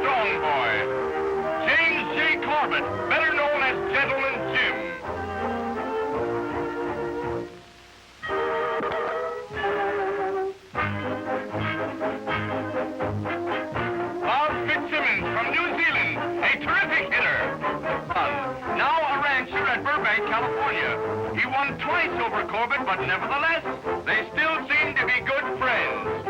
strong boy. James J. Corbett, better known as Gentleman Jim. Bob Fitzsimmons from New Zealand, a terrific hitter. Now a rancher at Burbank, California. He won twice over Corbett, but nevertheless, they still seem to be good friends.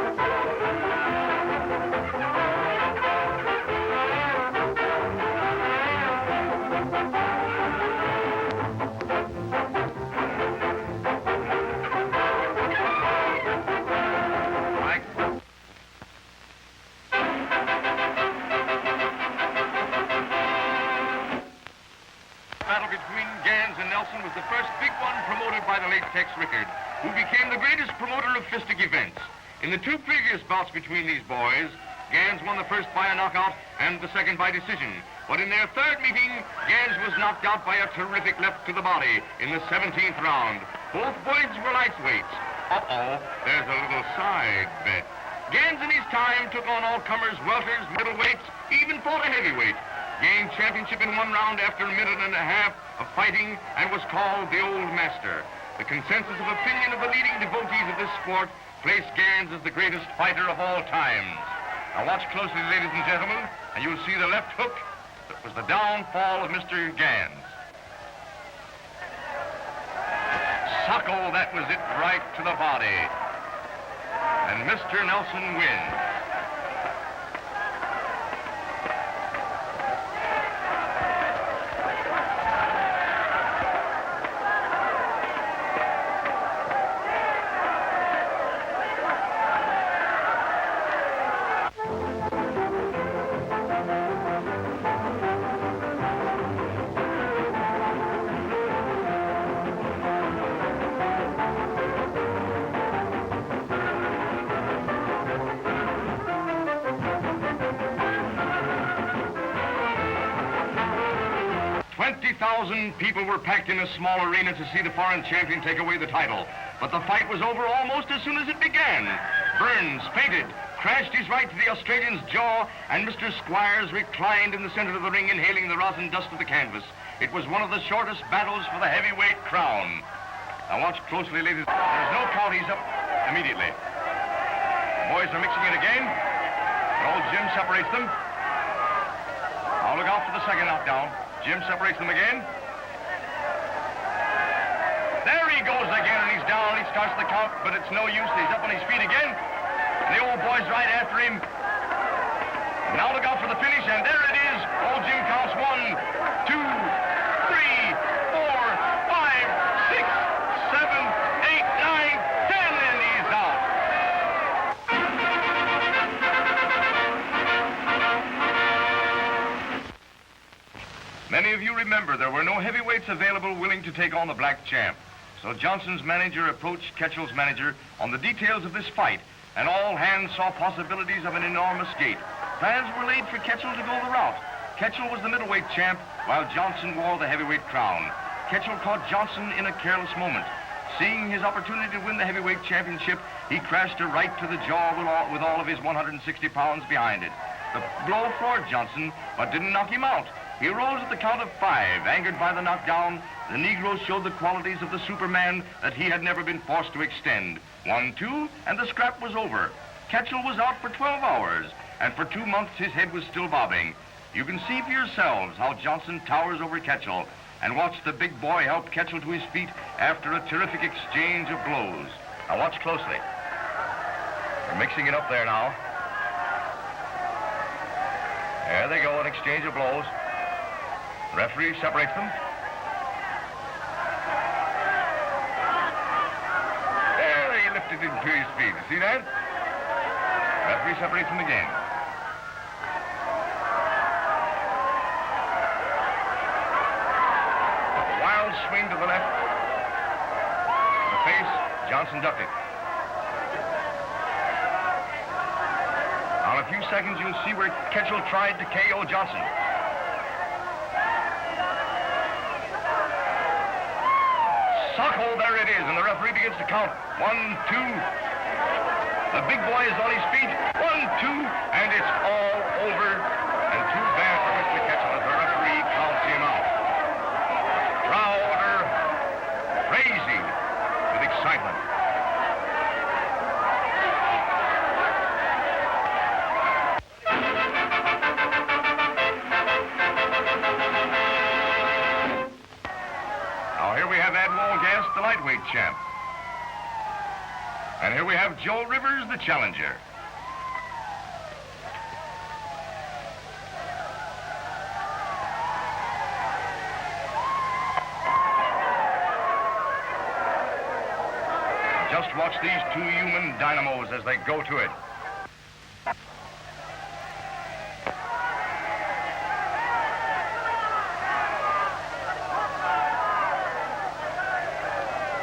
Battle between Gans and Nelson was the first big one promoted by the late Tex Rickard, who became the greatest promoter of fistic events. In the two previous bouts between these boys, Gans won the first by a knockout and the second by decision. But in their third meeting, Gans was knocked out by a terrific left to the body in the 17th round. Both bullies were lightweights. Uh-oh, there's a little side bet. Gans in his time took on all comers, welters, middleweights, even fought a heavyweight. Gained championship in one round after a minute and a half of fighting and was called the Old Master. The consensus of opinion of the leading devotees of this sport placed Gans as the greatest fighter of all times. Now watch closely, ladies and gentlemen, and you'll see the left hook that was the downfall of Mr. Gans. Suckle, that was it, right to the body. And Mr. Nelson wins. People were packed in a small arena to see the foreign champion take away the title. But the fight was over almost as soon as it began. Burns fainted, crashed his right to the Australian's jaw, and Mr. Squires reclined in the center of the ring, inhaling the rosin dust of the canvas. It was one of the shortest battles for the heavyweight crown. Now watch closely, ladies. There's no count. He's up immediately. The boys are mixing it again. Old Jim separates them. Now look out for the second knockdown. Jim separates them again. There he goes again, and he's down. He starts the count, but it's no use. He's up on his feet again. And the old boy's right after him. Now look out for the finish, and there it is. Old Jim counts 1, 2, 3, 4, 5, 6, 7, 8, 9, 10, and he's out. Many of you remember there were no heavyweights available willing to take on the black champ. So Johnson's manager approached Ketchell's manager on the details of this fight, and all hands saw possibilities of an enormous gate. Plans were laid for Ketchell to go the route. Ketchell was the middleweight champ, while Johnson wore the heavyweight crown. Ketchell caught Johnson in a careless moment. Seeing his opportunity to win the heavyweight championship, he crashed a right to the jaw with all of his 160 pounds behind it. The blow floored Johnson, but didn't knock him out. He rose at the count of 5. Angered by the knockdown, the Negro showed the qualities of the Superman that he had never been forced to extend. 1, 2, and the scrap was over. Ketchell was out for 12 hours, and for 2 months his head was still bobbing. You can see for yourselves how Johnson towers over Ketchell, and watch the big boy help Ketchell to his feet after a terrific exchange of blows. Now watch closely. They're mixing it up there now. There they go, an exchange of blows. The referee separates them. There, he lifted him to his feet. You see that? The referee separates them again. A wild swing to the left. The face, Johnson ducked it. Now, in a few seconds, you'll see where Ketchell tried to KO Johnson. Sockhold, there it is, and the referee begins to count. 1, 2. The big boy is on his feet. 1, 2, and it's all over. And lightweight champ. And here we have Joe Rivers, the challenger. Just watch these two human dynamos as they go to it.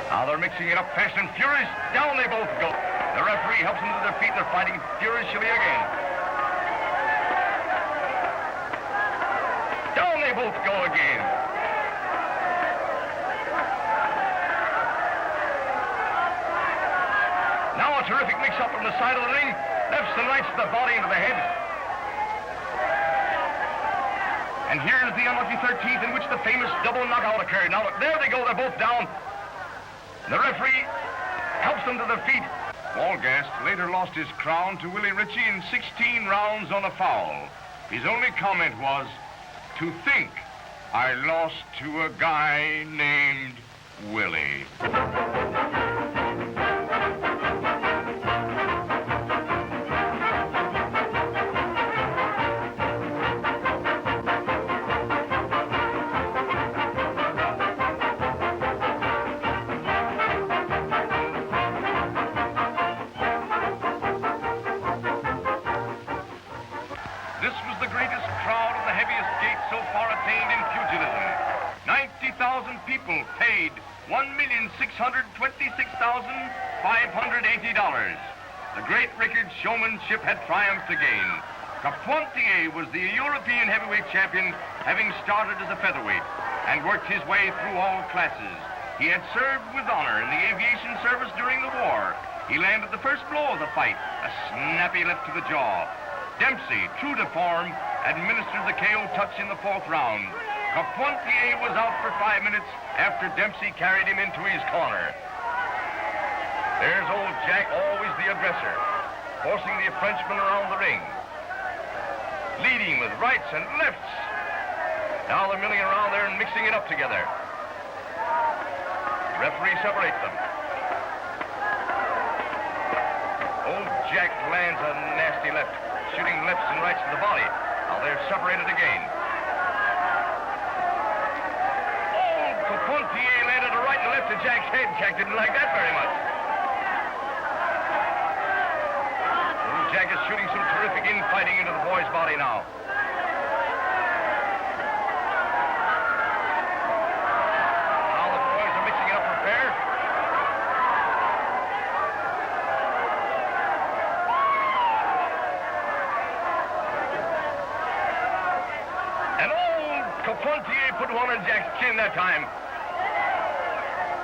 Now they're mixing it up fast and furious. Down they both go. The referee helps them to their feet. They're fighting furiously again. Down they both go again. Now a terrific mix-up from the side of the ring. Lefts and rights to the body and to the head. And here's the unlucky 13th in which the famous double knockout occurred. Now look, there they go. They're both down. The referee helps them to their feet. Walgast later lost his crown to Willie Ritchie in 16 rounds on a foul. His only comment was, "To think I lost to a guy named Willie." This was the greatest crowd of the heaviest gate so far attained in pugilism. 90,000 people paid $1,626,580. The great Rickard showmanship had triumphed again. Carpentier was the European heavyweight champion, having started as a featherweight and worked his way through all classes. He had served with honor in the aviation service during the war. He landed the first blow of the fight, a snappy left to the jaw. Dempsey, true to form, administered the KO touch in the fourth round. Carpentier was out for 5 minutes after Dempsey carried him into his corner. There's old Jack, always the aggressor, forcing the Frenchman around the ring, leading with rights and lefts. Now they're milling around there and mixing it up together. The referee separates them. Old Jack lands a nasty left, shooting lefts and rights to the body. Now they're separated again. Old Carpentier landed a right and left to Jack's head. Jack didn't like that very much. Old Jack is shooting some terrific infighting into the boy's body now. Now the boys are mixing it up for fair. Carpentier put one on Jack's chin that time.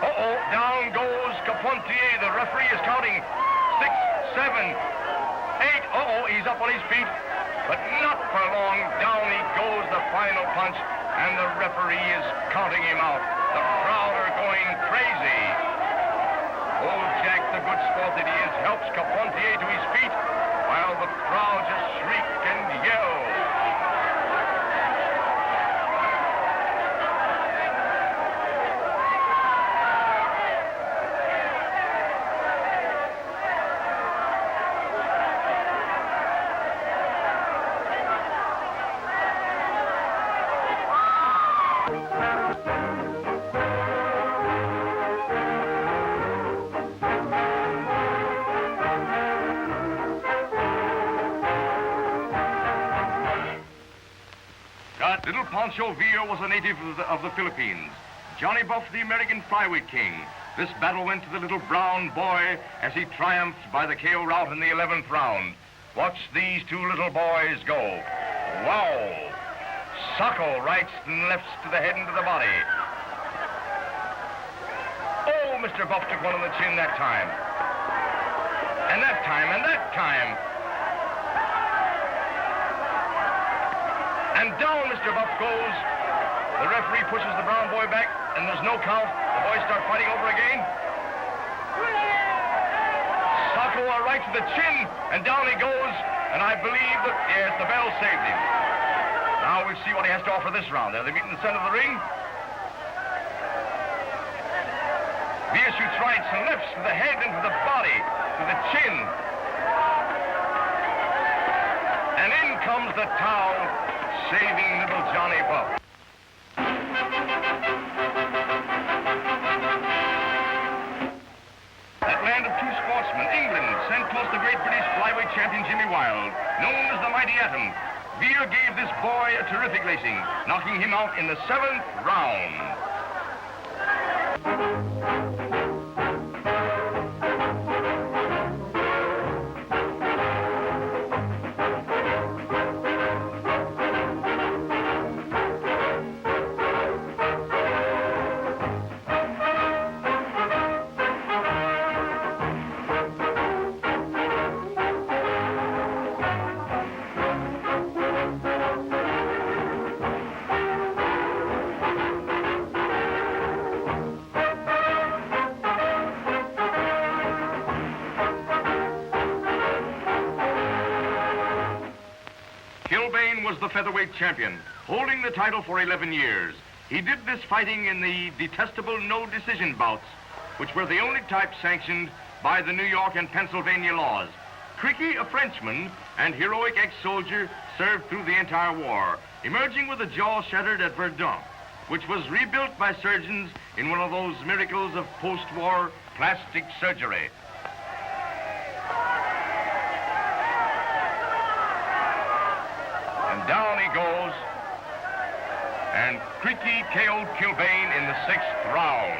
Uh-oh, down goes Carpentier. The referee is counting 6, 7, 8. Uh-oh, he's up on his feet. But not for long. Down he goes, the final punch, and the referee is counting him out. The crowd are going crazy. Old Jack, the good sport that he is, helps Carpentier to his feet, while the crowd just shriek and yell. Little Pancho Villa was a native of the Philippines. Johnny Buff, the American flyweight king. This battle went to the little brown boy as he triumphed by the KO route in the 11th round. Watch these two little boys go. Wow! Socko rights and lefts to the head and to the body. Oh, Mr. Buff took one on the chin that time. And that time, and that time. And down Mr. Buff goes. The referee pushes the brown boy back, and there's no count. The boys start fighting over again. Socko a right to the chin, and down he goes. And I believe that, yes, the bell saved him. Now we'll see what he has to offer this round. They meet in the center of the ring. Villa shoots rights and lefts to the head and to the body, to the chin. And in comes the towel, saving little Johnny Buff. That land of two sportsmen, England, sent close the great British flyweight champion Jimmy Wilde, known as the Mighty Atom. Villa gave this boy a terrific racing, knocking him out in the 7th round. Was the featherweight champion, holding the title for 11 years. He did this fighting in the detestable no-decision bouts, which were the only type sanctioned by the New York and Pennsylvania laws. Cricky, a Frenchman and heroic ex-soldier, served through the entire war, emerging with a jaw shattered at Verdun, which was rebuilt by surgeons in one of those miracles of post-war plastic surgery. Down he goes, and Creaky KO'd Kilbane in the 6th round.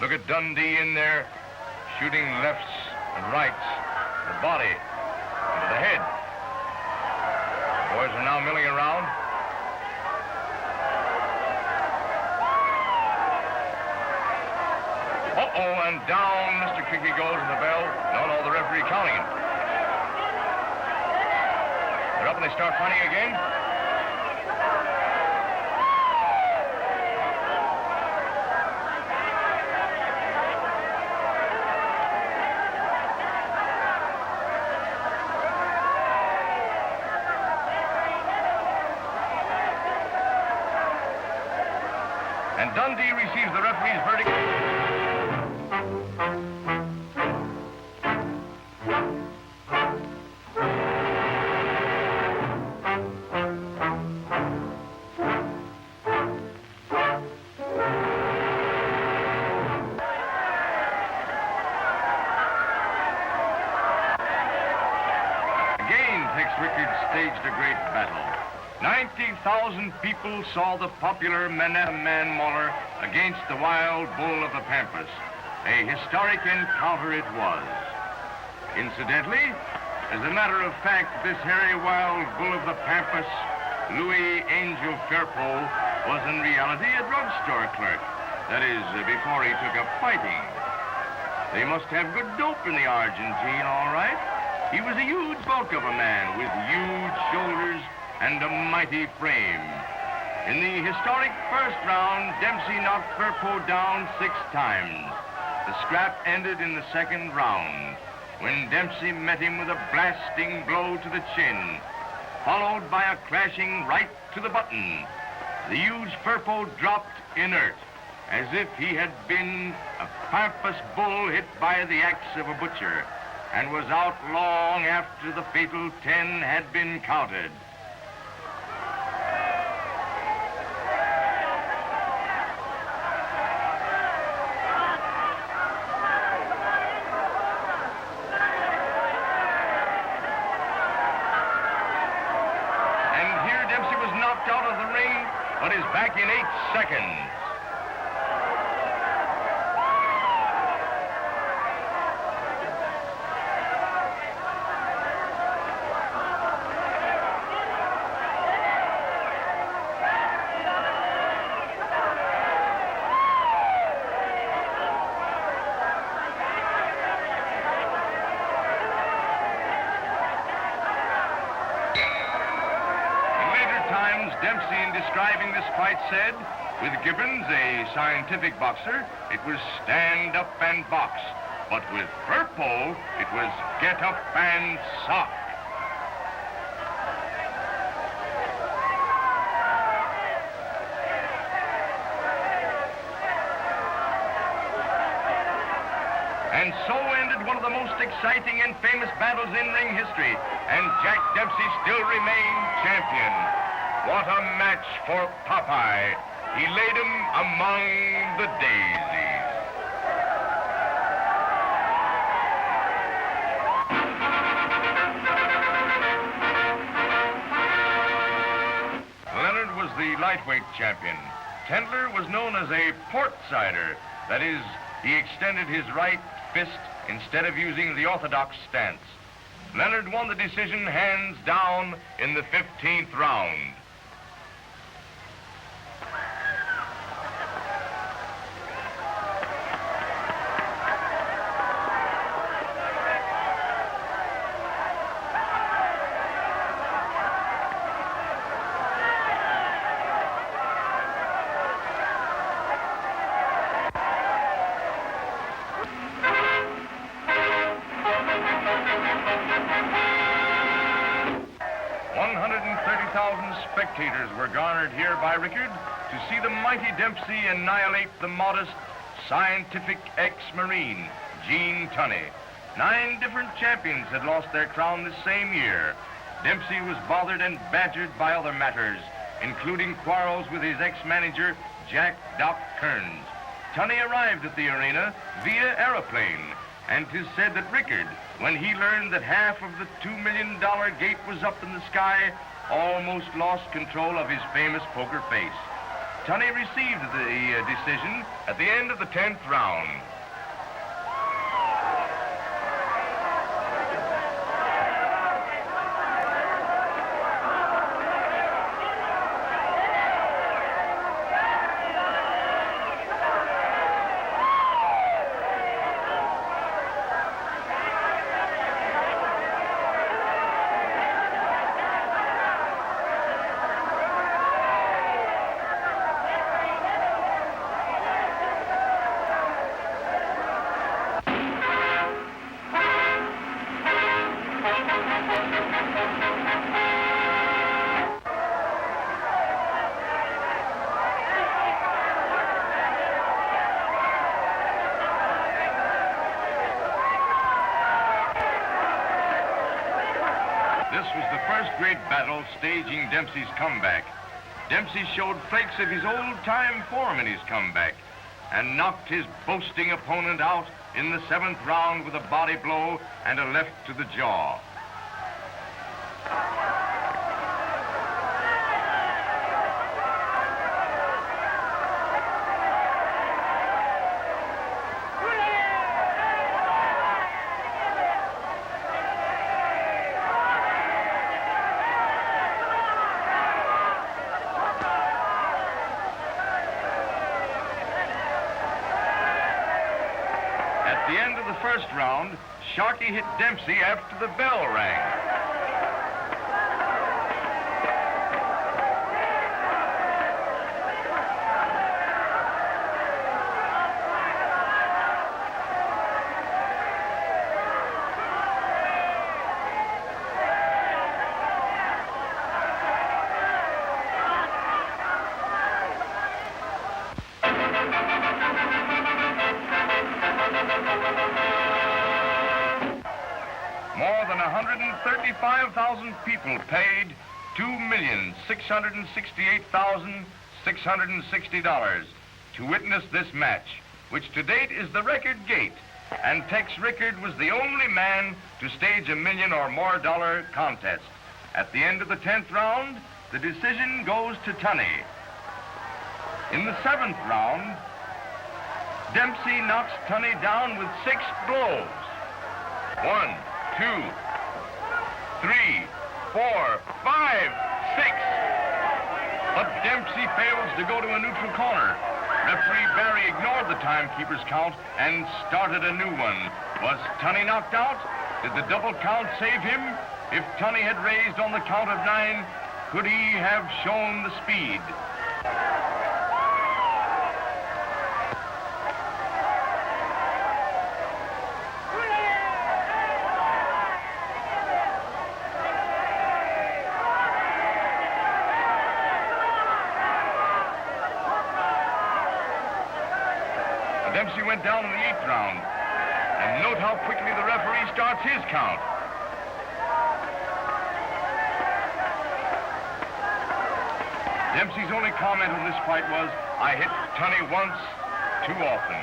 Look at Dundee in there, shooting lefts and rights, the body, and to the head. Boys are now milling around. Uh-oh, and down Mr. Creaky goes with the bell. No, the referee counting it. They're up and they start fighting again. And Dundee receives the referee's verdict. Again, Tex Richards staged a great battle. 90,000 people saw the popular man mauler against the wild bull of the Pampas. A historic encounter it was. Incidentally, as a matter of fact, this hairy wild bull of the Pampas, Louis Angel Firpo, was in reality a drugstore clerk. That is, before he took up fighting. They must have good dope in the Argentine, all right. He was a huge bulk of a man with huge shoulders and a mighty frame. In the historic 1st round, Dempsey knocked Firpo down 6 times. The scrap ended in the 2nd round, when Dempsey met him with a blasting blow to the chin, followed by a crashing right to the button. The huge Firpo dropped inert, as if he had been a Pampas bull hit by the axe of a butcher, and was out long after the fatal 10 had been counted. Out of the ring, but is back in 8 seconds. Dempsey, in describing this fight, said, With Gibbons, a scientific boxer, it was stand up and box. But with Burpo, it was get up and sock. And so ended one of the most exciting and famous battles in ring history, and Jack Dempsey still remained champion. What a match for Popeye. He laid him among the daisies. Leonard was the lightweight champion. Tendler was known as a port sider. That is, he extended his right fist instead of using the orthodox stance. Leonard won the decision hands down in the 15th round. Spectators were garnered here by Rickard to see the mighty Dempsey annihilate the modest, scientific ex-Marine, Gene Tunney. 9 different champions had lost their crown this same year. Dempsey was bothered and badgered by other matters, including quarrels with his ex-manager, Jack Doc Kearns. Tunney arrived at the arena via aeroplane, and 'tis said that Rickard, when he learned that half of the $2 million gate was up in the sky, almost lost control of his famous poker face. Tunney received the decision at the end of the 10th round. This was the first great battle staging Dempsey's comeback. Dempsey showed flakes of his old-time form in his comeback and knocked his boasting opponent out in the 7th round with a body blow and a left to the jaw. At the end of the first round, Sharkey hit Dempsey after the bell rang. More than 135,000 people paid $2,668,660 to witness this match, which to date is the record gate, and Tex Rickard was the only man to stage $1 million or more contest. At the end of the 10th round, the decision goes to Tunney. In the 7th round, Dempsey knocks Tunney down with 6 blows. 1, 2, 3, 4, 5, 6. But Dempsey fails to go to a neutral corner. Referee Barry ignored the timekeeper's count and started a new one. Was Tunney knocked out? Did the double count save him? If Tunney had raised on the count of 9, could he have shown the speed? Dempsey went down in the 8th round. And note how quickly the referee starts his count. Dempsey's only comment on this fight was, "I hit Tunney once too often."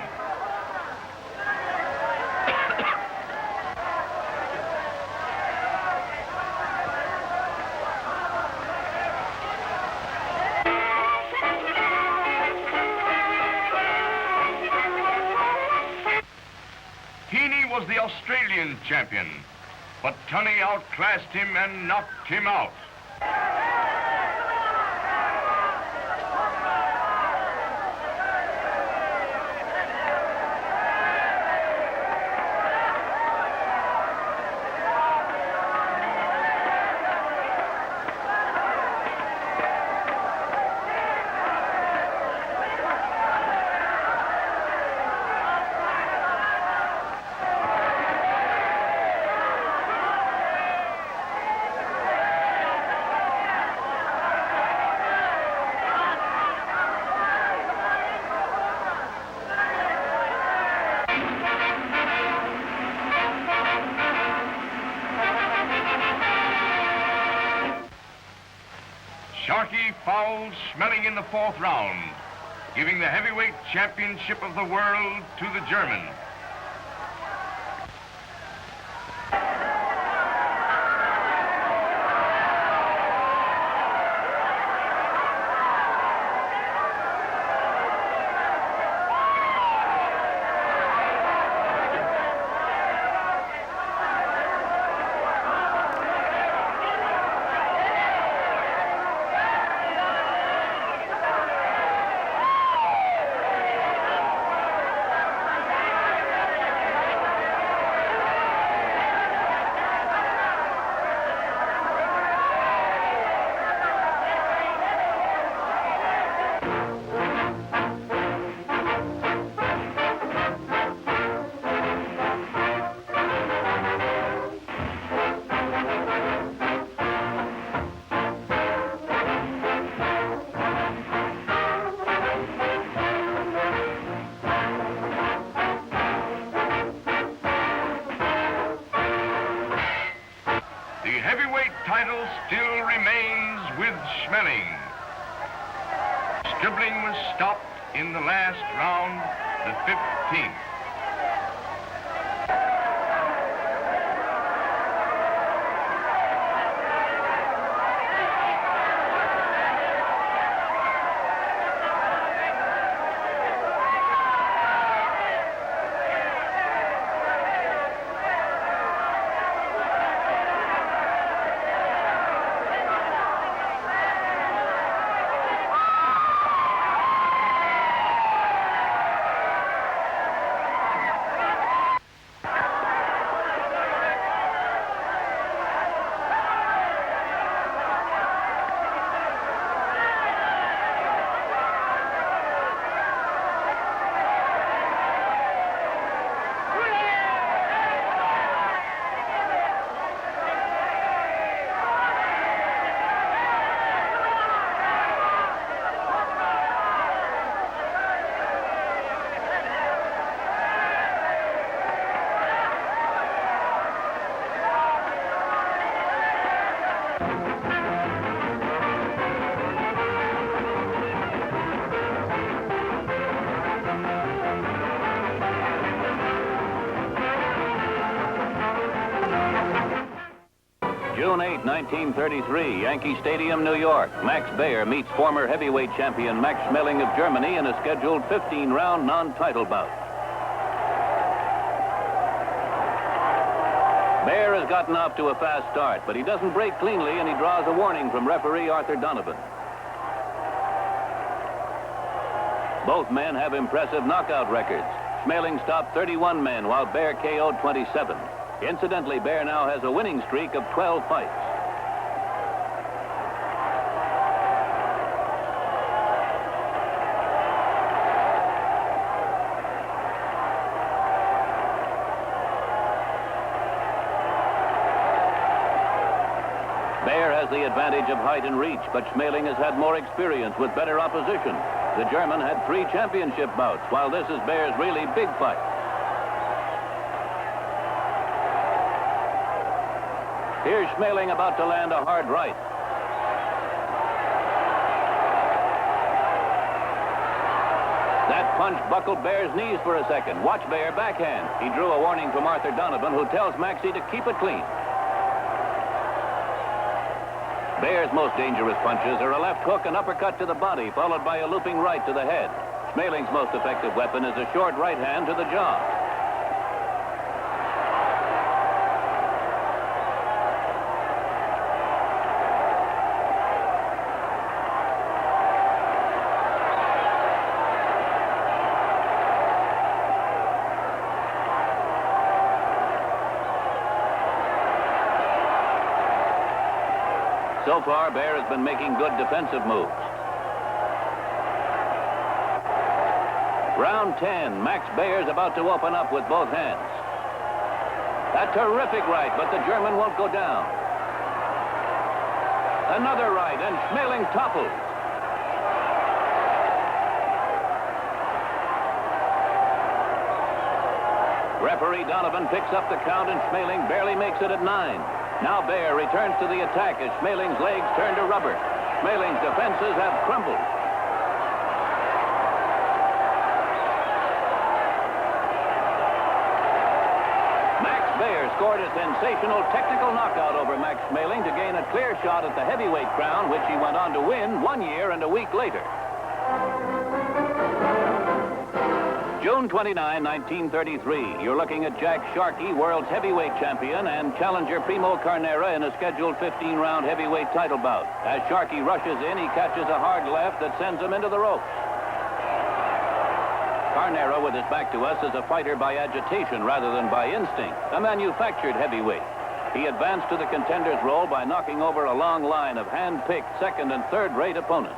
Heaney was the Australian champion, but Tunney outclassed him and knocked him out. Sharkey fouled Schmeling in the 4th round, giving the heavyweight championship of the world to the German. The heavyweight title still remains with Schmeling. Scribbling was stopped in the last round, the 15th. June 8, 1933, Yankee Stadium, New York. Max Baer meets former heavyweight champion Max Schmeling of Germany in a scheduled 15-round non-title bout. Baer has gotten off to a fast start, but he doesn't break cleanly, and he draws a warning from referee Arthur Donovan. Both men have impressive knockout records. Schmeling stopped 31 men, while Baer KO'd 27. Incidentally, Baer now has a winning streak of 12 fights. Baer has has the advantage of height and reach, but Schmeling has had more experience with better opposition. The German had 3 championship bouts, while this is Bear's really big fight. Here's Schmeling about to land a hard right. That punch buckled Bear's knees for a second. Watch Bear backhand. He drew a warning from Arthur Donovan, who tells Maxey to keep it clean. Bear's most dangerous punches are a left hook and uppercut to the body, followed by a looping right to the head. Schmeling's most effective weapon is a short right hand to the jaw. So far, Bear has been making good defensive moves. Round 10, Max Bear's about to open up with both hands. A terrific right, but the German won't go down. Another right, and Schmeling topples. Referee Donovan picks up the count, and Schmeling barely makes it at 9. Now Bear returns to the attack as Schmeling's legs turn to rubber. Schmeling's defenses have crumbled. Max Bear scored a sensational technical knockout over Max Schmeling to gain a clear shot at the heavyweight crown, which he went on to win 1 year and a week later. June 29, 1933. You're looking at Jack Sharkey, world's heavyweight champion, and challenger Primo Carnera in a scheduled 15-round heavyweight title bout. As Sharkey rushes in, he catches a hard left that sends him into the ropes. Carnera, with his back to us, is a fighter by agitation rather than by instinct, a manufactured heavyweight. He advanced to the contender's role by knocking over a long line of hand-picked second- and third-rate opponents.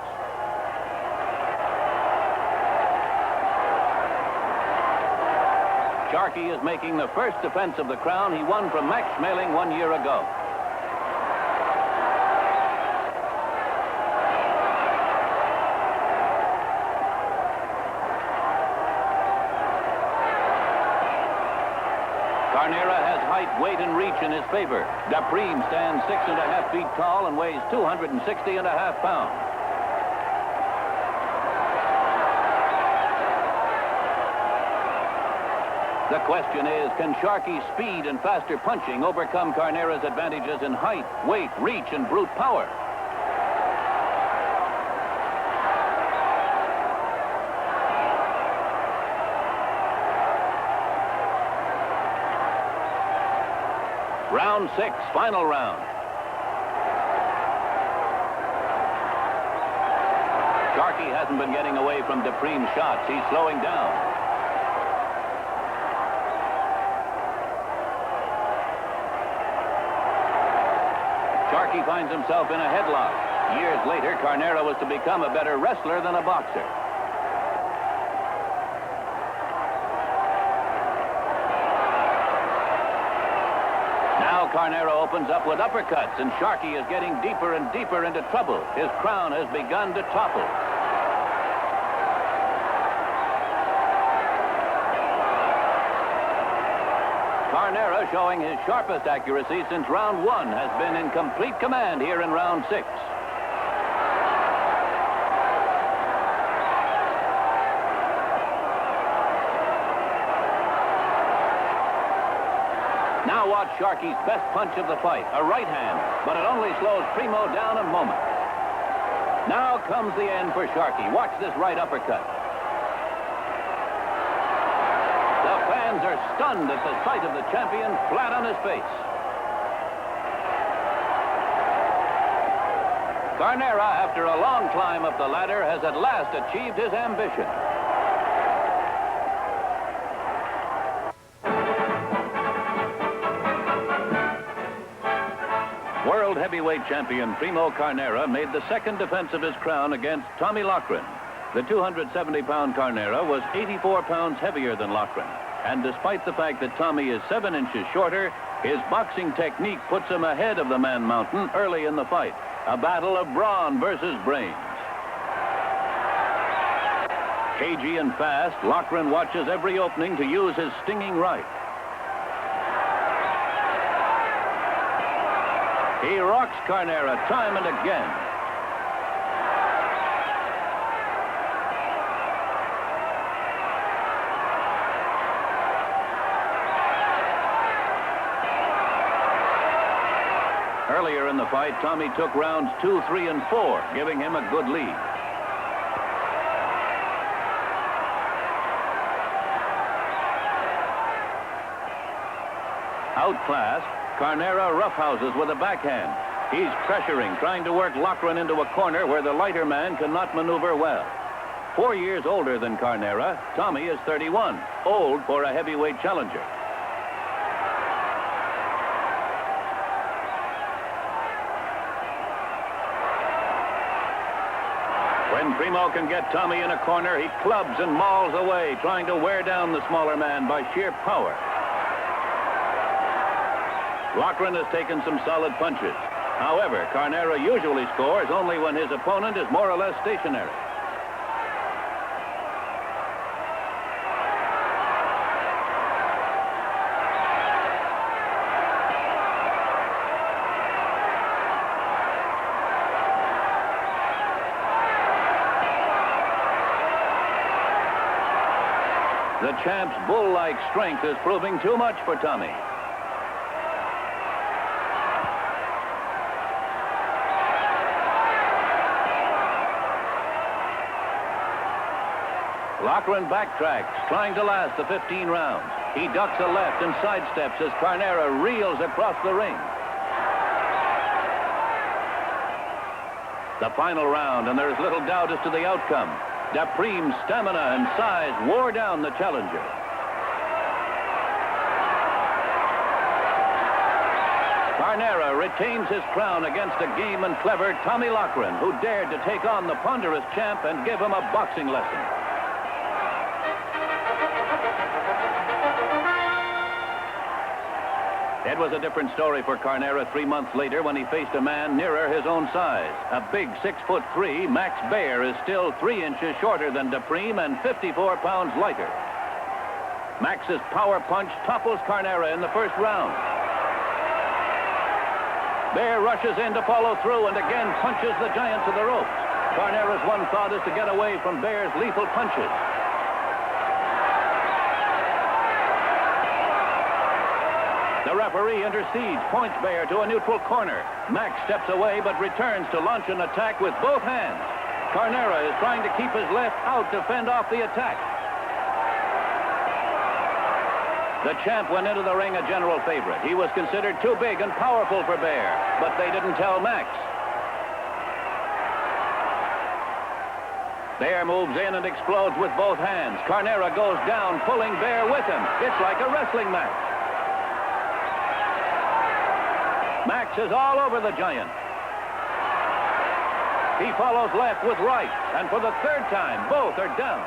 Sharkey is making the first defense of the crown he won from Max Schmeling 1 year ago. Carnera has height, weight, and reach in his favor. Dupreme stands 6.5 feet tall and weighs 260.5 pounds. The question is, can Sharkey's speed and faster punching overcome Carnera's advantages in height, weight, reach, and brute power? Round 6, final round. Sharkey hasn't been getting away from Dupreme's shots. He's slowing down. Sharkey finds himself in a headlock. Years later, Carnera was to become a better wrestler than a boxer. Now Carnera opens up with uppercuts, and Sharkey is getting deeper and deeper into trouble. His crown has begun to topple. Carnera, showing his sharpest accuracy since round 1, has been in complete command here in round 6. Now watch Sharkey's best punch of the fight, a right hand, but it only slows Primo down a moment. Now comes the end for Sharkey. Watch this right uppercut. The fans are stunned at the sight of the champion flat on his face. Carnera, after a long climb up the ladder, has at last achieved his ambition. World heavyweight champion Primo Carnera made the second defense of his crown against Tommy Loughran. The 270-pound Carnera was 84 pounds heavier than Loughran. And despite the fact that Tommy is 7 inches shorter, His boxing technique puts him ahead of the Man Mountain early in the fight. A battle of brawn versus brains. Cagey and fast, Mclaren watches every opening to use his stinging right. He rocks Carnera time and again. Earlier in the fight, Tommy took rounds 2, 3, and 4, giving him a good lead. Outclassed, Carnera roughhouses with a backhand. He's pressuring, trying to work Mclaren into a corner where the lighter man cannot maneuver well. 4 years older than Carnera, Tommy is 31, old for a heavyweight challenger. When Primo can get Tommy in a corner, he clubs and mauls away, trying to wear down the smaller man by sheer power. Mclaren has taken some solid punches. However, Carnera usually scores only when his opponent is more or less stationary. The champ's bull-like strength is proving too much for Tommy. Mclaren backtracks, trying to last the 15 rounds. He ducks a left and sidesteps as Carnera reels across the ring. The final round, and there is little doubt as to the outcome. Dupreme's stamina and size wore down the challenger. Carnera retains his crown against a game and clever Tommy Mclaren, who dared to take on the ponderous champ and give him a boxing lesson. It was a different story for Carnera 3 months later when he faced a man nearer his own size. A big 6'3", Max Baer is still 3 inches shorter than Dupreme and 54 pounds lighter. Max's power punch topples Carnera in the first round. Baer rushes in to follow through and again punches the giant to the ropes. Carnera's one thought is to get away from Baer's lethal punches. The referee intercedes, points Baer to a neutral corner. Max steps away but returns to launch an attack with both hands. Carnera is trying to keep his left out to fend off the attack. The champ went into the ring a general favorite. He was considered too big and powerful for Baer, but they didn't tell Max. Baer moves in and explodes with both hands. Carnera goes down, pulling Baer with him. It's like a wrestling match. Max is all over the giant. He follows left with right, and for the third time, both are down.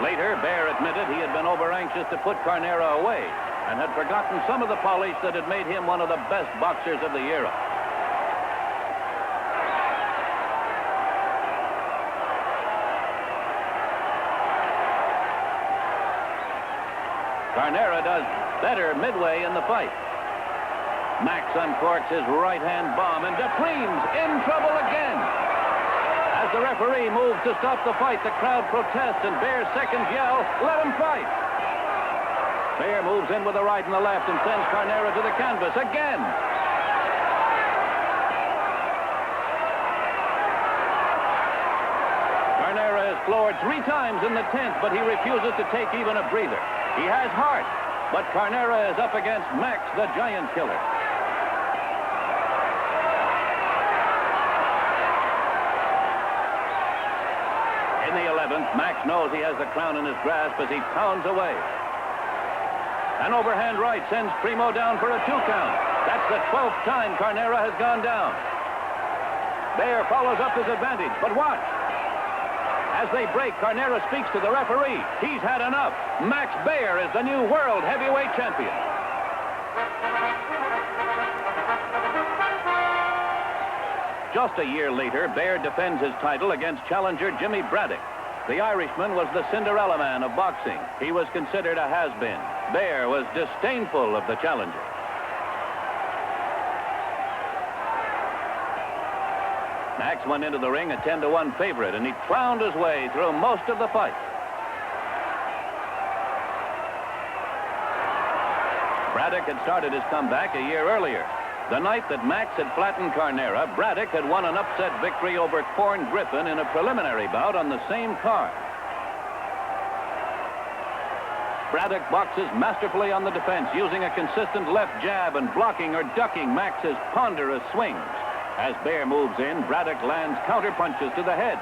Later, Baer admitted he had been over-anxious to put Carnera away and had forgotten some of the polish that had made him one of the best boxers of the era. Carnera does better midway in the fight. Max uncorks his right-hand bomb, and Dupreme's in trouble again. As the referee moves to stop the fight, the crowd protests, and Baer's seconds yell, "Let him fight!" Baer moves in with the right and the left and sends Carnera to the canvas again. Carnera is floored 3 times in the 10th, but he refuses to take even a breather. He has heart, but Carnera is up against Max, the giant killer. In the 11th, Max knows he has the crown in his grasp as he pounds away. An overhand right sends Primo down for a 2 count. That's the 12th time Carnera has gone down. Baer follows up his advantage, but watch. As they break, Carnera speaks to the referee. He's had enough. Max Baer is the new world heavyweight champion. Just a year later, Baer defends his title against challenger Jimmy Braddock. The Irishman was the Cinderella man of boxing. He was considered a has-been. Baer was disdainful of the challenger. Max went into the ring a 10-1 favorite, and he clowned his way through most of the fight. Braddock had started his comeback a year earlier. The night that Max had flattened Carnera, Braddock had won an upset victory over Corn Griffin in a preliminary bout on the same card. Braddock boxes masterfully on the defense, using a consistent left jab and blocking or ducking Max's ponderous swings. As Baer moves in, Braddock lands counter punches to the head.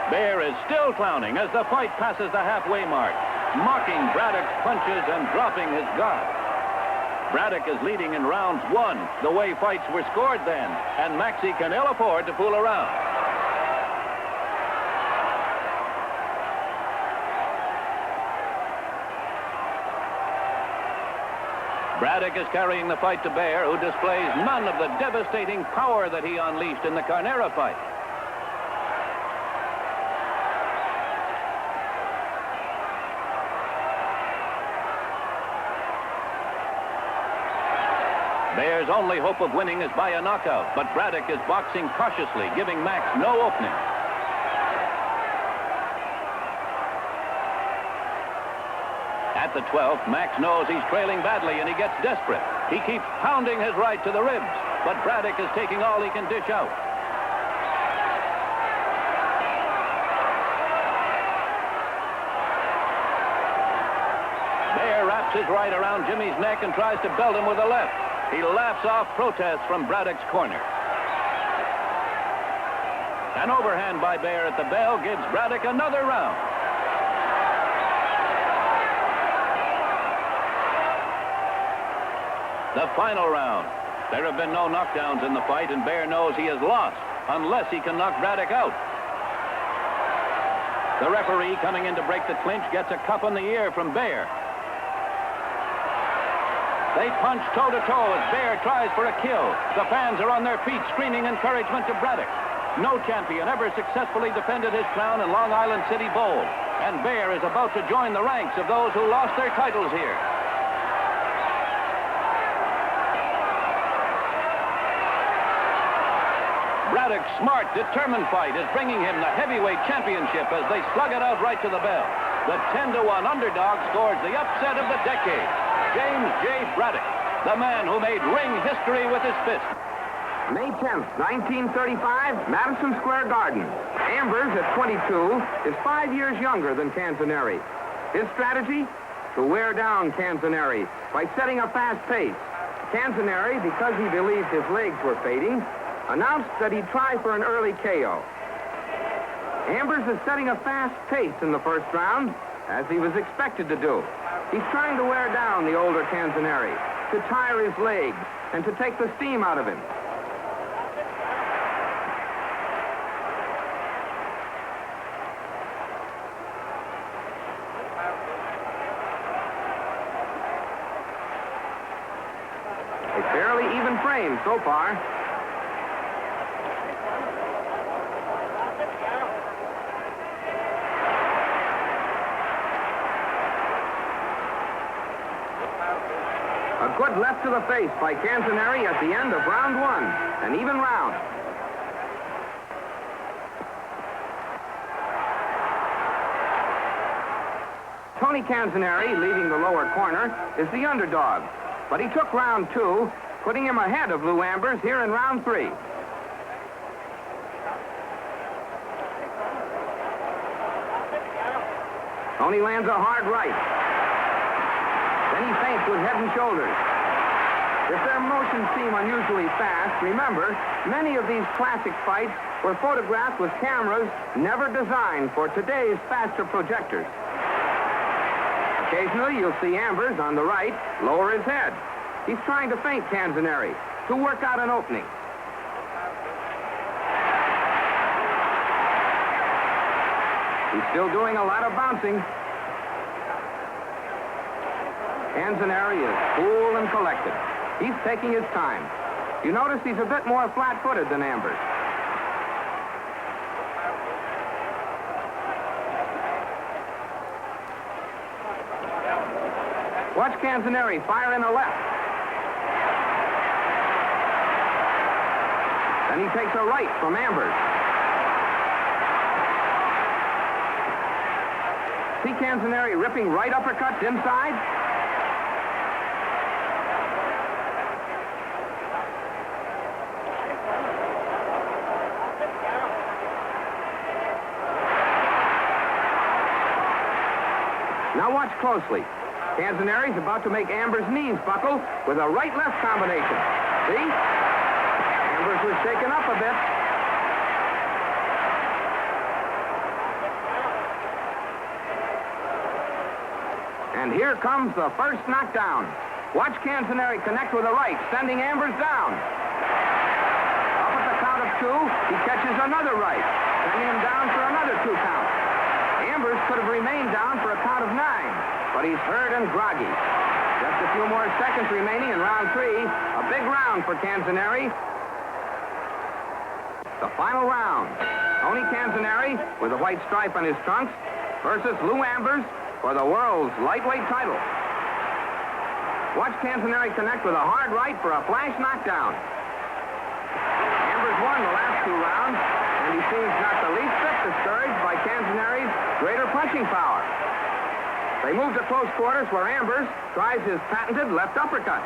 Baer is still clowning as the fight passes the halfway mark, mocking Braddock's punches and dropping his guard. Braddock is leading in rounds 1, the way fights were scored then, and Maxie can ill afford to fool around. Braddock is carrying the fight to Baer, who displays none of the devastating power that he unleashed in the Carnera fight. Baer's only hope of winning is by a knockout, but Braddock is boxing cautiously, giving Max no opening. At the 12th, Max knows he's trailing badly, and he gets desperate. He keeps pounding his right to the ribs, but Braddock is taking all he can dish out. Baer wraps his right around Jimmy's neck and tries to belt him with a left. He laughs off protests from Braddock's corner. An overhand by Baer at the bell gives Braddock another round. The final round. There have been no knockdowns in the fight, and Baer knows he has lost unless he can knock Braddock out. The referee, coming in to break the clinch, gets a cup on the ear from Baer. They punch toe-to-toe as Baer tries for a kill. The fans are on their feet screaming encouragement to Braddock. No champion ever successfully defended his crown in Long Island City Bowl, and Baer is about to join the ranks of those who lost their titles here. Braddock's smart, determined fight is bringing him the heavyweight championship as they slug it out right to the bell. The 10-1 underdog scores the upset of the decade. James J. Braddock, the man who made ring history with his fist. May 10th, 1935, Madison Square Garden. Ambers, at 22, is 5 years younger than Canzoneri. His strategy? To wear down Canzoneri by setting a fast pace. Canzoneri, because he believed his legs were fading, announced that he'd try for an early KO. Ambers is setting a fast pace in the first round, as he was expected to do. He's trying to wear down the older Canzoneri, to tire his legs, and to take the steam out of him. A fairly even frame so far. A good left to the face by Canzoneri at the end of round 1. An even round. Tony Canzoneri, leading the lower corner, is the underdog. But he took round 2, putting him ahead of Lou Ambers here in round 3. Tony lands a hard right. Then he feints with head and shoulders. If their motions seem unusually fast, remember, many of these classic fights were photographed with cameras never designed for today's faster projectors. Occasionally, you'll see Ambers on the right lower his head. He's trying to feint Canzoneri to work out an opening. He's still doing a lot of bouncing. Canzoneri is cool and collected. He's taking his time. You notice he's a bit more flat-footed than Ambers. Watch Canzoneri fire in the left. Then he takes a right from Ambers. See Canzoneri ripping right uppercuts inside? Now watch closely. Canzoneri's about to make Ambers' knees buckle with a right-left combination. See? Ambers was shaken up a bit. And here comes the first knockdown. Watch Canzoneri connect with a right, sending Ambers down. Up at the count of 2, he catches another right, sending him down for another 2 count. Ambers could have remained down for a count of 9, but he's hurt and groggy. Just a few more seconds remaining in round 3. A big round for Canzoneri. The final round. Tony Canzoneri, with a white stripe on his trunks, versus Lou Ambers for the world's lightweight title. Watch Canzoneri connect with a hard right for a flash knockdown. Ambers won the last 2 rounds, and he seems not the least bit discouraged by Canzoneri's greater punching power. They move to close quarters where Ambers tries his patented left uppercut.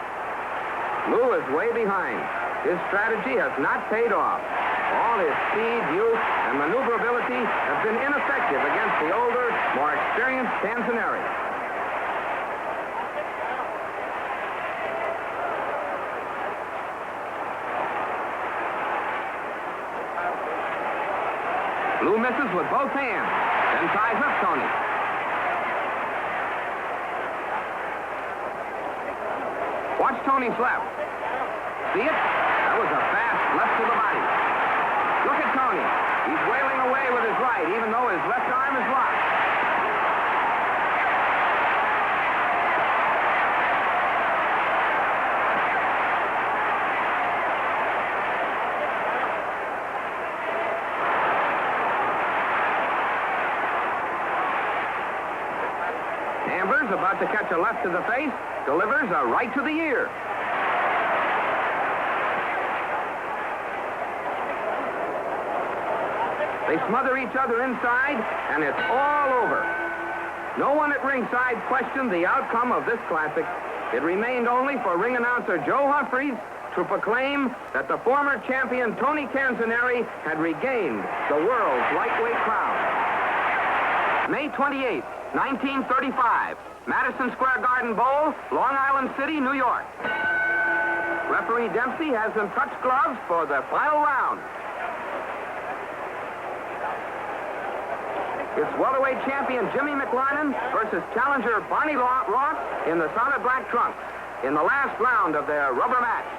Lou is way behind. His strategy has not paid off. All his speed, youth, and maneuverability have been ineffective against the older, more experienced Canzoneri. Lou misses with both hands, then ties up Tony. Watch Tony's left. See it? That was a fast left to the body. Look at Tony. He's wailing away with his right, even though his left arm is locked. Ambers, about to catch a left to the face, delivers a right to the ear. They smother each other inside, and it's all over. No one at ringside questioned the outcome of this classic. It remained only for ring announcer Joe Humphreys to proclaim that the former champion Tony Canzoneri had regained the world's lightweight crown. May 28, 1935, Madison Square Garden Bowl, Long Island City, New York. Referee Dempsey has them touch gloves for the final round. It's welterweight champion Jimmy Mclaren versus challenger Barney Ross in the solid black trunks in the last round of their rubber match.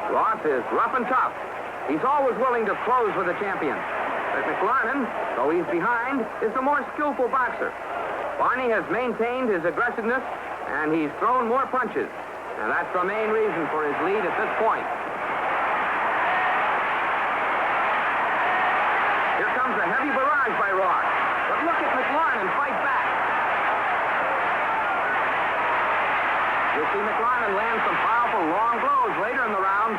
Ross is rough and tough. He's always willing to close with the champion. But Mclaren, though he's behind, is the more skillful boxer. Barney has maintained his aggressiveness, and he's thrown more punches. And that's the main reason for his lead at this point. Here comes a heavy barrage by Ross. But look at Mclaren fight back. You'll see Mclaren land some powerful long blows later in the round.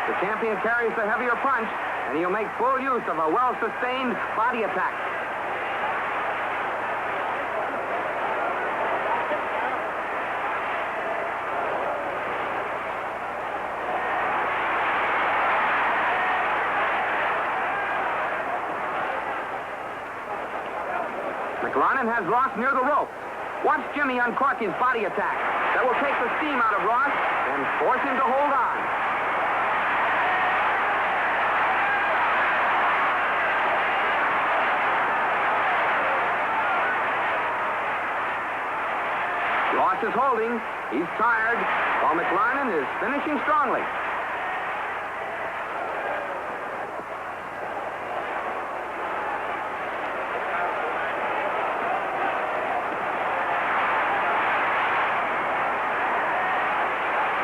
The champion carries the heavier punch, and he'll make full use of a well-sustained body attack. Mclaren has Ross near the rope. Watch Jimmy uncork his body attack. That will take the steam out of Ross and force him to hold on. Ross is holding. He's tired, while Mclaren is finishing strongly.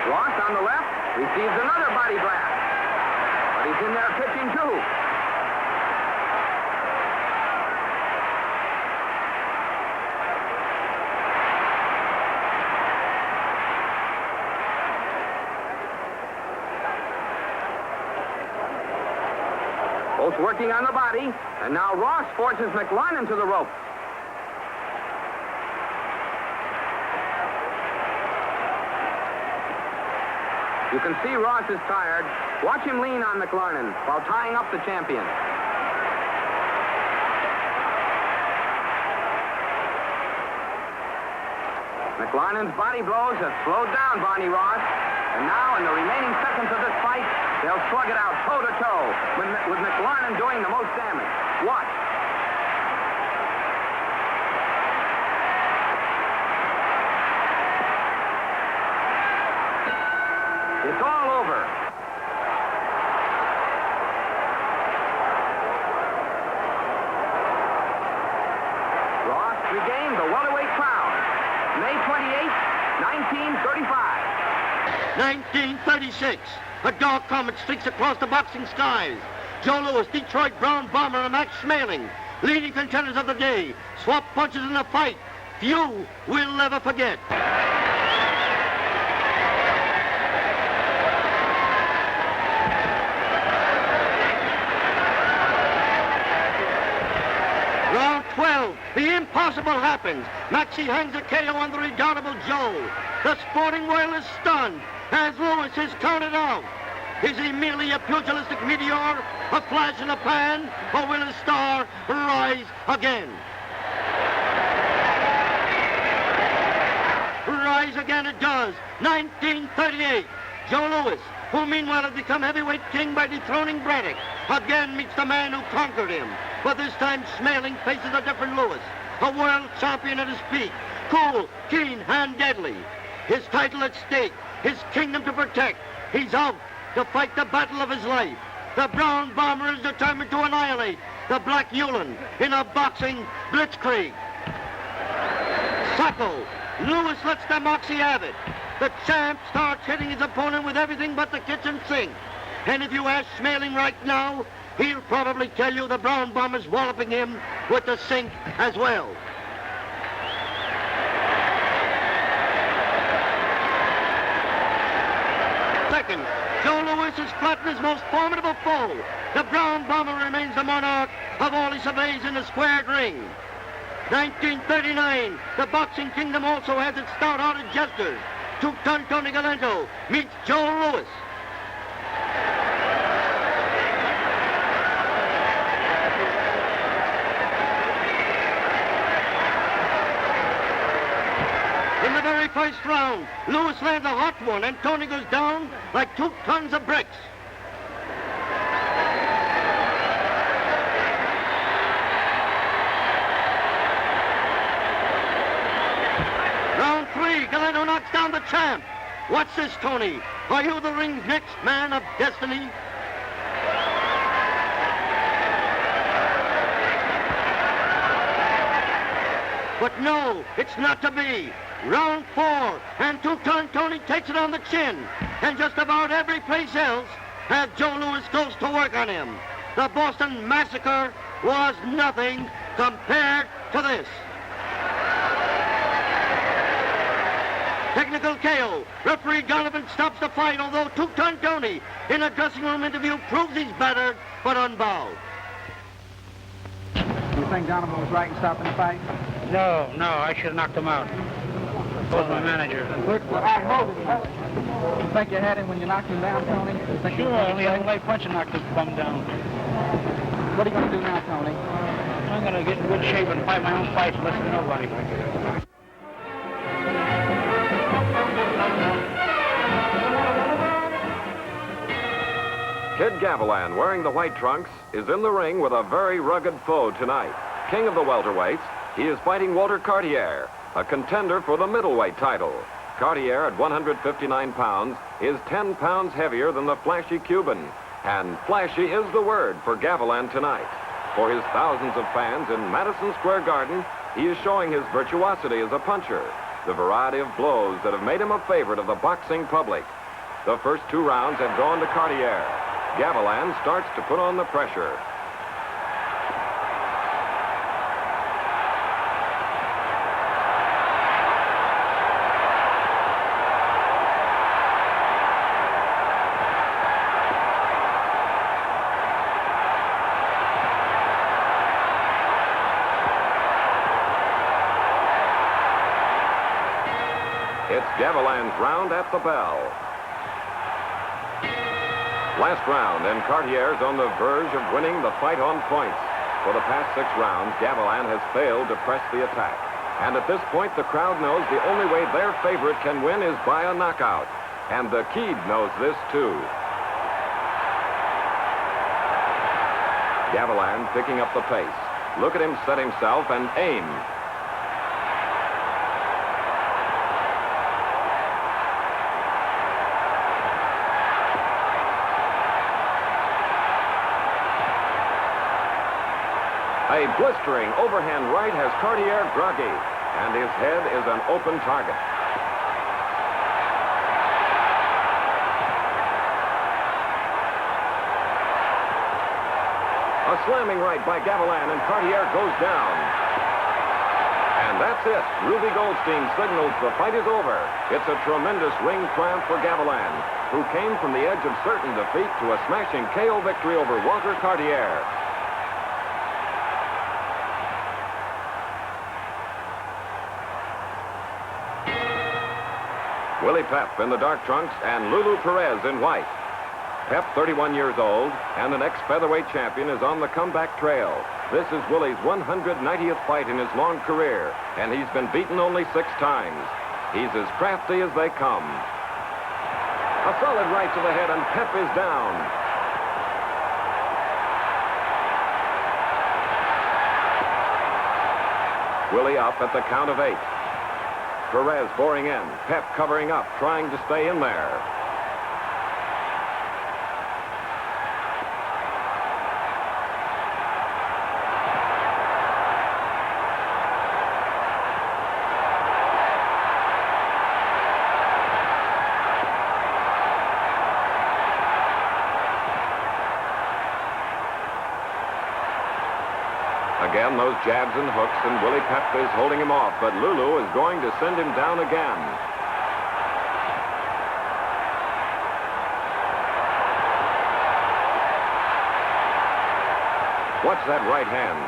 Ross on the left receives another body blast. But he's in there pitching too. Both working on the body, and now Ross forces Mclaren to the rope. You can see Ross is tired. Watch him lean on Mclaren while tying up the champion. McLaren's body blows have slowed down Barney Ross. And now, in the remaining seconds of this fight, they'll slug it out toe-to-toe with Mclaren doing the most damage. Watch. It's all over. Ross regained the welterweight crown. May 28, 1935. 1936. A dark comet streaks across the boxing skies. Joe Louis, Detroit Brown Bomber, and Max Schmeling, leading contenders of the day, swap punches in a fight few will never forget. Round 12, the impossible happens. Maxie hangs a KO on the redoubtable Joe. The sporting world is stunned as Louis is counted out. Is he merely a pugilistic meteor, a flash in a pan, or will his star rise again? Rise again it does. 1938. Joe Louis, who meanwhile had become heavyweight king by dethroning Braddock, again meets the man who conquered him. But this time Schmeling faces a different Louis, a world champion at his peak, cool, keen, and deadly. His title at stake, his kingdom to protect. He's out to fight the battle of his life. The Brown Bomber is determined to annihilate the Black Ulan in a boxing blitzkrieg. Sacco. Louis lets the moxie have it. The champ starts hitting his opponent with everything but the kitchen sink. And if you ask Schmeling right now, he'll probably tell you the Brown Bomber's walloping him with the sink as well. Second, Joe Louis has flattened his most formidable foe. The Brown Bomber remains the monarch of all he surveys in the squared ring. 1939, the boxing kingdom also has its stout-hearted jesters. Two-ton Tony Galento meets Joe Louis. In the very first round, Louis lands a hot one, and Tony goes down like 2 tons of bricks. Round 3, Galento knocks down the champ. What's this, Tony? Are you the ring's next man of destiny? But no, it's not to be. Round 4, and Two-Ton Tony takes it on the chin. And just about every place else, as Joe Louis goes to work on him. The Boston Massacre was nothing compared to this. Technical KO. Referee Donovan stops the fight, although Two-Ton Tony, in a dressing room interview, proves he's battered, but unbowed. You think Donovan was right in stopping the fight? No, I should have knocked him out. So was my manager. You think you had him when you knocked him down, Tony? Sure, only a light punch and knocked this bum down. What are you going to do now, Tony? I'm going to get in good shape and fight my own fights and listen to nobody. Kid Gavilan, wearing the white trunks, is in the ring with a very rugged foe tonight. King of the welterweights, he is fighting Walter Cartier. a contender for the middleweight title. Cartier at 159 pounds is 10 pounds heavier than the flashy Cuban. And flashy is the word for Gavilan tonight. For his thousands of fans in Madison Square Garden, he is showing his virtuosity as a puncher, the variety of blows that have made him a favorite of the boxing public. The first 2 rounds have gone to Cartier. Gavilan starts to put on the pressure. It's Gavilan's round at the bell. Last round, and Cartier's on the verge of winning the fight on points. For the past 6 rounds, Gavilan has failed to press the attack. And at this point, the crowd knows the only way their favorite can win is by a knockout. And the Kid knows this, too. Gavilan picking up the pace. Look at him set himself and aim. A blistering overhand right has Cartier groggy, and his head is an open target. A slamming right by Gavilan, and Cartier goes down. And that's it. Ruby Goldstein signals the fight is over. It's a tremendous ring triumph for Gavilan, who came from the edge of certain defeat to a smashing KO victory over Walter Cartier. Willie Pep in the dark trunks and Lulu Perez in white. Pep, 31 years old, and an ex-featherweight champion, is on the comeback trail. This is Willie's 190th fight in his long career, and he's been beaten only 6 times. He's as crafty as they come. A solid right to the head, and Pep is down. Willie up at the count of 8. Perez boring in. Pep covering up, trying to stay in there. Again, those jabs and hooks, and Willie Pep is holding him off, but Lulu is going to send him down again. Watch that right hand.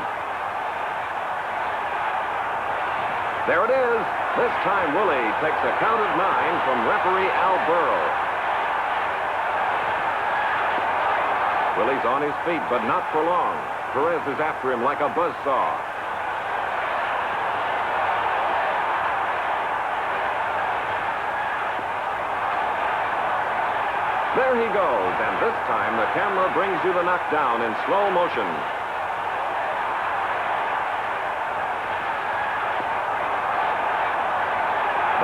There it is. This time Willie takes a count of 9 from referee Al Burrell. Willie's on his feet, but not for long. Perez is after him like a buzzsaw. There he goes, and this time the camera brings you the knockdown in slow motion.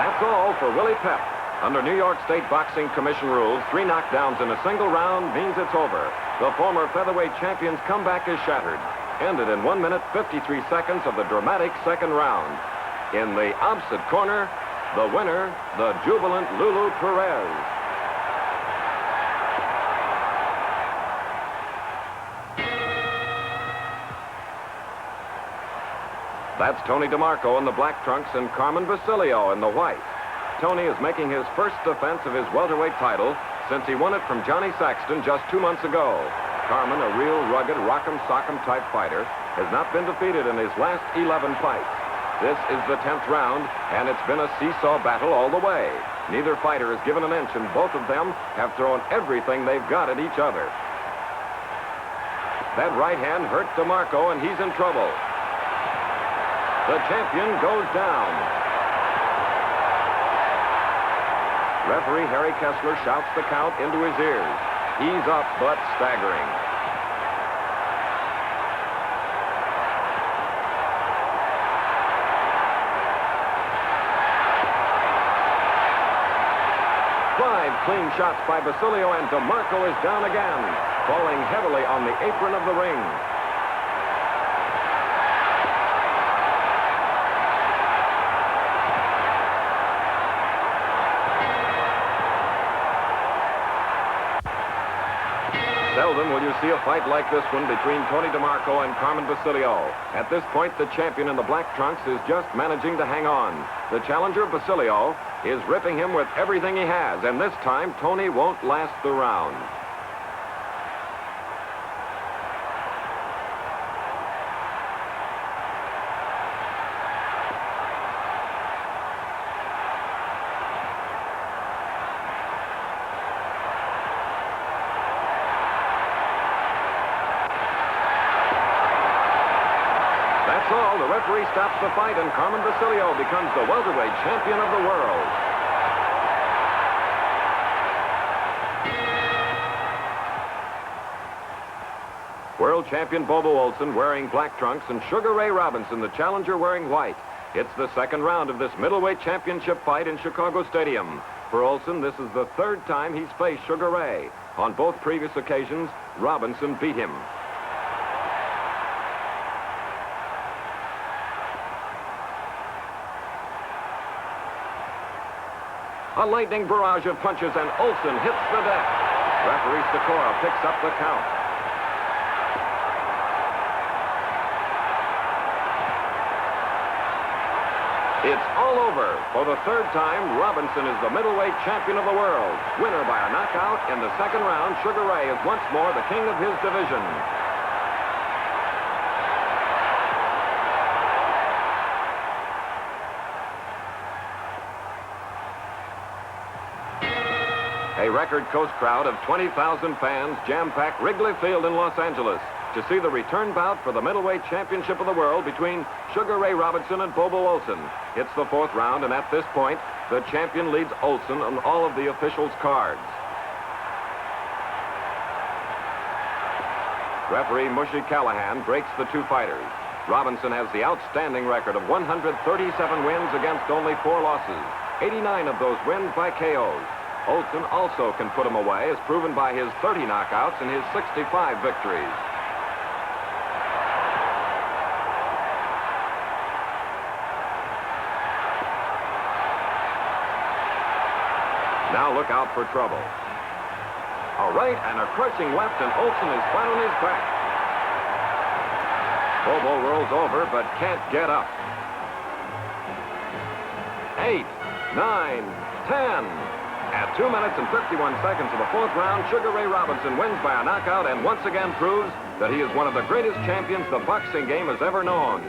That's all for Willie Pep. Under New York State Boxing Commission rules, 3 knockdowns in a single round means it's over. The former featherweight champion's comeback is shattered. Ended in 1 minute, 53 seconds of the dramatic second round. In the opposite corner, the winner, the jubilant Lulu Perez. That's Tony Demarco in the black trunks and Carmen Basilio in the white. Tony is making his first defense of his welterweight title since he won it from Johnny Saxton just 2 months ago. Carmen, a real rugged rock'em sock'em type fighter, has not been defeated in his last 11 fights. This is the 10th round, and it's been a seesaw battle all the way. Neither fighter has given an inch, and both of them have thrown everything they've got at each other. That right hand hurt Demarco, and he's in trouble. The champion goes down. Referee Harry Kessler shouts the count into his ears. He's up, but staggering. clean shots by Basilio, and Demarco is down again, falling heavily on the apron of the ring. Seldom will you see a fight like this one between Tony Demarco and Carmen Basilio. At this point, the champion in the black trunks is just managing to hang on. The challenger, Basilio, is ripping him with everything he has, and this time, Tony won't last the round. That's all. The referee stops the fight, and Carmen Basilio becomes the welterweight champion of the world. World champion Bobo Olson wearing black trunks and Sugar Ray Robinson, the challenger, wearing white. It's the second round of this middleweight championship fight in Chicago Stadium. For Olson, this is the third time he's faced Sugar Ray. On both previous occasions, Robinson beat him. A lightning barrage of punches, and Olson hits the deck. Referee Sikora picks up the count. It's all over. For the third time, Robinson is the middleweight champion of the world. Winner by a knockout in the second round, Sugar Ray is once more the king of his division. A record Coast crowd of 20,000 fans jam-pack Wrigley Field in Los Angeles to see the return bout for the middleweight championship of the world between Sugar Ray Robinson and Bobo Olson. It's the fourth round, and at this point, the champion leads Olson on all of the officials' cards. Referee Mushy Callahan breaks the two fighters. Robinson has the outstanding record of 137 wins against only 4 losses, 89 of those wins by KOs. Olson also can put him away, as proven by his 30 knockouts and his 65 victories. Now look out for trouble. A right and a crushing left, and Olson is flat on his back. Bobo rolls over, but can't get up. 8, 9, 10. At 2 minutes and 51 seconds of the fourth round, Sugar Ray Robinson wins by a knockout and once again proves that he is one of the greatest champions the boxing game has ever known.